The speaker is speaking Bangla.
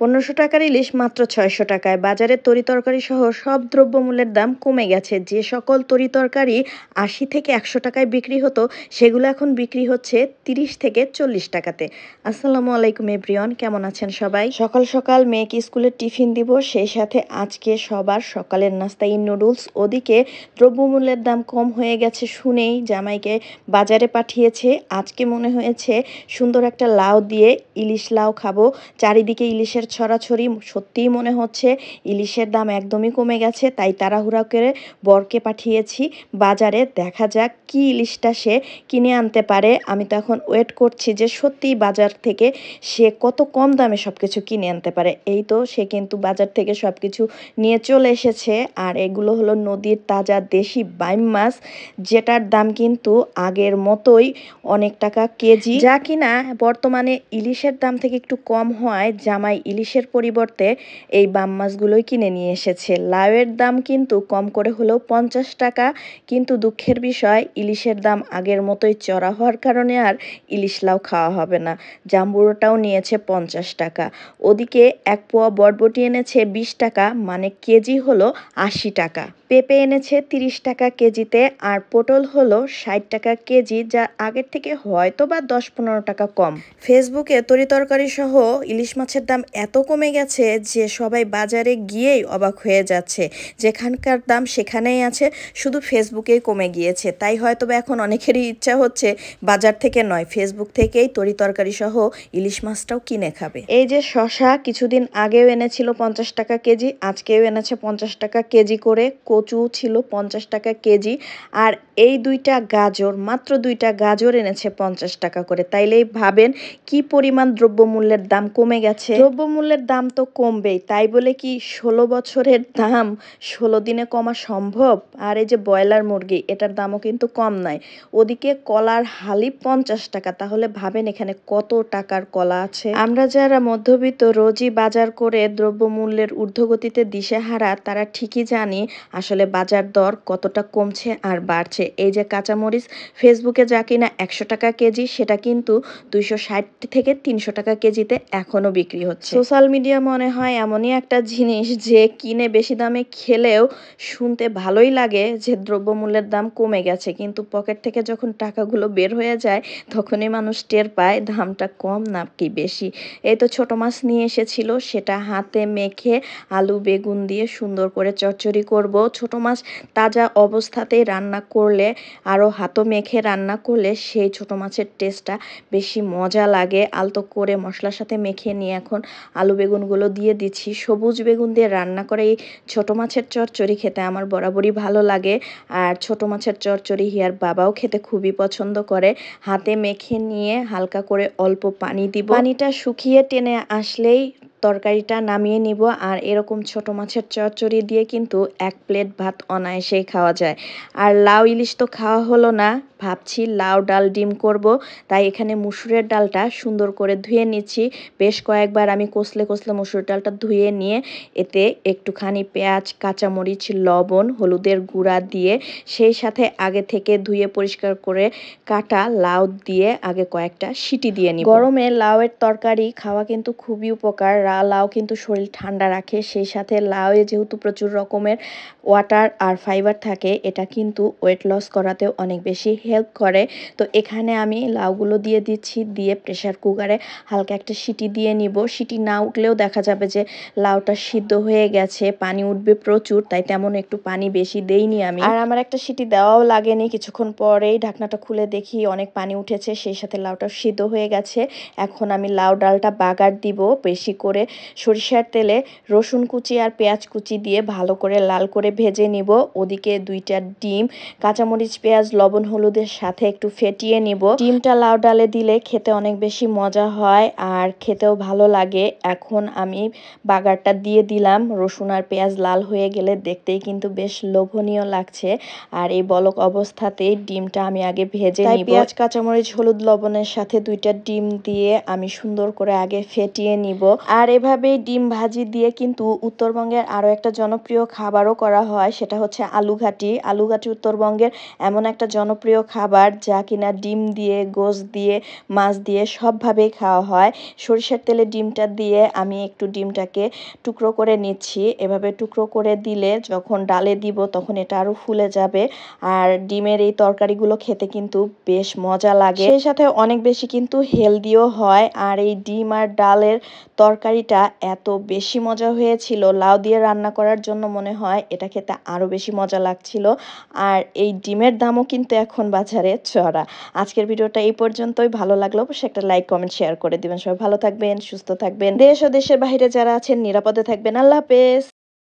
1500 টাকার ইলিশ মাত্র 600 টাকায়। বাজারে তরিতরকারি সহ সব দ্রব্যমূল্যের দাম কমে গেছে। যে সকল তরিতরকারি 80 থেকে 100 টাকায় বিক্রি হতো, সেগুলো এখন বিক্রি হচ্ছে 30 থেকে 40 টাকাতে। আসসালামু আলাইকুম এভরিওয়ান, কেমন আছেন সবাই? সকাল সকাল মেয়েকে স্কুলে টিফিন দিব, সেই সাথে আজকে সবার সকালের নাস্তায় নুডলস। ওদিকে দ্রব্যমূল্যের দাম কম হয়ে গেছে শুনেই জামাইকে বাজারে পাঠিয়েছে। আজকে মনে হয়েছে সুন্দর একটা লাউ দিয়ে ইলিশ লাউ খাবো। চারিদিকে ইলিশের ছড়াছড়ি, সত্যিই মনে হচ্ছে ইলিশের দাম একদমই কমে গেছে। তাই তাড়াহুড়া করে বরকে পাঠিয়েছি বাজারে, দেখা যাক কি ইলিশটা সে কিনে আনতে পারে। আমি তো এখন ওয়েট করছি যে সত্যিই বাজার থেকে সে কত কম দামে সব কিছু কিনে আনতে পারে। এই তো সে কিন্তু বাজার থেকে সব কিছু নিয়ে চলে এসেছে। আর এগুলো হলো নদীর তাজা দেশি বাইম মাছ, যেটার দাম কিন্তু আগের মতোই অনেক টাকা কেজি, যা কিনা বর্তমানে ইলিশের দাম থেকে একটু কম হওয়ায় জামাই ইলিশের পরিবর্তে এই বাম মাছগুলোই কিনে নিয়ে এসেছে। লাউয়ের দাম কিন্তু কম করে হলেও 50 টাকা, কিন্তু দুঃখের বিষয় ইলিশের দাম আগের মতোই চড়া হওয়ার কারণে আর ইলিশ লাউ খাওয়া হবে না। জাম্বুরোটাও নিয়েছে 50 টাকা। ওদিকে এক পোয়া বরবটি এনেছে 20 টাকা, মানে কেজি হলো 80 টাকা। পেঁপে এনেছে 30 টাকা কেজিতে, আর পটল হলো 60 টাকা কেজি, যা আগের থেকে হয়তো বা 10-15 টাকা কম। ফেসবুকে তরিতরকারি সহ ইলিশ মাছের দাম এত কমে গেছে যে সবাই বাজারে গিয়েই অবাক হয়ে যাচ্ছে। যেখানকার দাম সেখানেই আছে, শুধু ফেসবুকেই কমে গিয়েছে। তাই হয়তো বা এখন অনেকেরই ইচ্ছা হচ্ছে বাজার থেকে নয়, ফেসবুক থেকেই তরিতরকারি সহ ইলিশ মাছটাও কিনে খাবে। এই যে শশা কিছুদিন আগেও এনেছিল 50 টাকা কেজি, আজকেও এনেছে 50 টাকা কেজি করে। কচু ছিল 50 টাকা কেজি, আর এই দুইটা গাজর, মাত্র দুইটা গাজর এনেছে 50 টাকা করে। তাইলেই ভাবেন কি পরিমাণ দ্রব্যমূল্যের দাম কমে গেছে। দ্রব্যমূল্যের দাম তো কমবেই, তাই বলে কি 16 বছরের দাম 16 দিনে কমা সম্ভব? আর এই যে ব্রয়লার মুরগি, এটার দামও কিন্তু কম নয়। ওদিকে কলার হালি 50 টাকা, তাহলে ভাবেন এখানে কত টাকার কলা আছে। আমরা যারা মধ্যবিত্ত, রোজই বাজার করে দ্রব্যমূল্যের ঊর্ধ্বগতিতে দিশেহারা, তারা ঠিকই জানি আসলে বাজার দর কতটা কমছে আর বাড়ছে। এই যে কাঁচামরিচ ফেসবুকে যা কিনা 100 টাকা কেজি, সেটা কিন্তু 260 থেকে 300 টাকা কেজিতে এখনো বিক্রি হচ্ছে। সোশ্যাল মিডিয়া মনে হয় এমনই একটা জিনিস যে কিনে বেশি দামে খেলেও শুনতে ভালোই লাগে যে দ্রব্যমূল্যের দাম কমে গেছে, কিন্তু পকেট থেকে যখন টাকাগুলো বের হয়ে যায় তখনই মানুষ টের পায় দামটা কম না কি বেশি। এই তো ছোট মাছ নিয়ে এসেছিল, সেটা হাতে মেখে আলু বেগুন দিয়ে সুন্দর করে চচ্চড়ি করব। ছোট মাছ তাজা অবস্থাতেই রান্না করলে, আরও হাতও মেখে রান্না করলে সেই ছোট মাছের টেস্টটা বেশি মজা লাগে। আলতো করে মশলার সাথে মেখে নিয়ে এখন আলু বেগুনগুলো দিয়ে দিচ্ছি। সবুজ বেগুন দিয়ে রান্না করে এই ছোট মাছের চচ্চড়ি খেতে আমার বরাবরই ভালো লাগে। আর ছোট মাছের চচ্চড়ি হিয়ার বাবাও খেতে খুবই পছন্দ করে। হাতে মেখে নিয়ে হালকা করে অল্প পানি দিব, পানিটা শুকিয়ে টেনে আসলেই তরকারিটা নামিয়ে নিব। আর এরকম ছোট মাছের চচ্চড়ি দিয়ে কিন্তু 1 প্লেট ভাত অনায়াসেই খাওয়া যায়। আর লাউ ইলিশ তো খাওয়া হলো না, ভাবছি লাউ ডাল ডিম করব। তাই এখানে মুসুরের ডালটা সুন্দর করে ধুয়ে নিচ্ছি। বেশ কয়েকবার আমি কষলে কষলে মুসুর ডালটা ধুয়ে নিয়ে এতে একটুখানি পেঁয়াজ, কাঁচামরিচ, লবণ, হলুদের গুঁড়া দিয়ে, সেই সাথে আগে থেকে ধুয়ে পরিষ্কার করে কাটা লাউ দিয়ে আগে কয়েকটা সিটি দিয়ে নিব। গরমে লাউয়ের তরকারি খাওয়া কিন্তু খুবই উপকার। লাউ কিন্তু শরীর ঠান্ডা রাখে, সেই সাথে লাউয়ে যেহেতু প্রচুর রকমের ওয়াটার আর ফাইবার থাকে, এটা কিন্তু ওয়েট লস করাতেও অনেক বেশি হেল্প করে। তো এখানে আমি লাউগুলো দিয়ে দিচ্ছি, দিয়ে প্রেসার কুকারে হালকা একটা সিটি দিয়ে নিব। সিটি না উঠলেও দেখা যাবে যে লাউটা সিদ্ধ হয়ে গেছে, পানি উঠবে প্রচুর, তাই তেমন একটু পানি বেশি দেইনি আমি। আর আমার একটা সিটি দেওয়াও লাগেনি, কিছুক্ষণ পরেই ঢাকনাটা খুলে দেখি অনেক পানি উঠেছে, সেই সাথে লাউটা সিদ্ধ হয়ে গেছে। এখন আমি লাউ ডালটা বাগার দিব বেশি করে সরিষার তেলে, রসুন কুচি আর পেঁয়াজ কুচি দিয়ে ভালো করে লাল করে ভেজে নিব। ওদিকে 2টা ডিম কাঁচামরিচ, পেঁয়াজ, লবণ, হলুদের সাথে একটু ফেটিয়ে নিব। ডিমটা লাউ ডালে দিলে খেতে অনেক বেশি মজা হয় আর খেতেও ভালো লাগে। এখন আমি বাগারটা দিয়ে দিলাম। রসুন আর পেঁয়াজ লাল হয়ে গেলে দেখতেই কিন্তু বেশ লোভনীয় লাগছে। আর এই বলক অবস্থাতেই ডিমটা আমি আগে ভেজে নিব। পেঁয়াজ, কাঁচামরিচ, হলুদ, লবণের সাথে 2টা ডিম দিয়ে আমি সুন্দর করে আগে ফেটিয়ে নিব। আর এভাবেই ডিম ভাজি দিয়ে কিন্তু উত্তরবঙ্গের আরও একটা জনপ্রিয় খাবারও করা হয়, সেটা হচ্ছে আলু ঘাটি। আলু ঘাটি উত্তরবঙ্গের এমন একটা জনপ্রিয় খাবার যা কিনা ডিম দিয়ে, গোশত দিয়ে, মাছ দিয়ে সবভাবেই খাওয়া হয়। সরিষার তেলে ডিমটা দিয়ে আমি একটু ডিমটাকে টুকরো করে নিচ্ছি। এভাবে টুকরো করে দিলে যখন ডালে দিব তখন এটা আরও ফুলে যাবে। আর ডিমের এই তরকারিগুলো খেতে কিন্তু বেশ মজা লাগে, সেই সাথে অনেক বেশি কিন্তু হেলদিও হয়। আর এই ডিম আর ডালের তরকারিটা এত বেশি মজা হয়েছিল, লাউ দিয়ে রান্না করার জন্য মনে হয় এটা খেতে আরও বেশি মজা লাগছিল। আর এই ডিমের দামও কিন্তু এখন বাজারে চড়া। আজকের ভিডিওটা এই পর্যন্তই। ভালো লাগলে অবশ্যই একটা লাইক, কমেন্ট, শেয়ার করে দিবেন। সবাই ভালো থাকবেন, সুস্থ থাকবেন। দেশ ও দেশের বাইরে যারা আছেন নিরাপদে থাকবেন। আল্লাহ হাফেজ।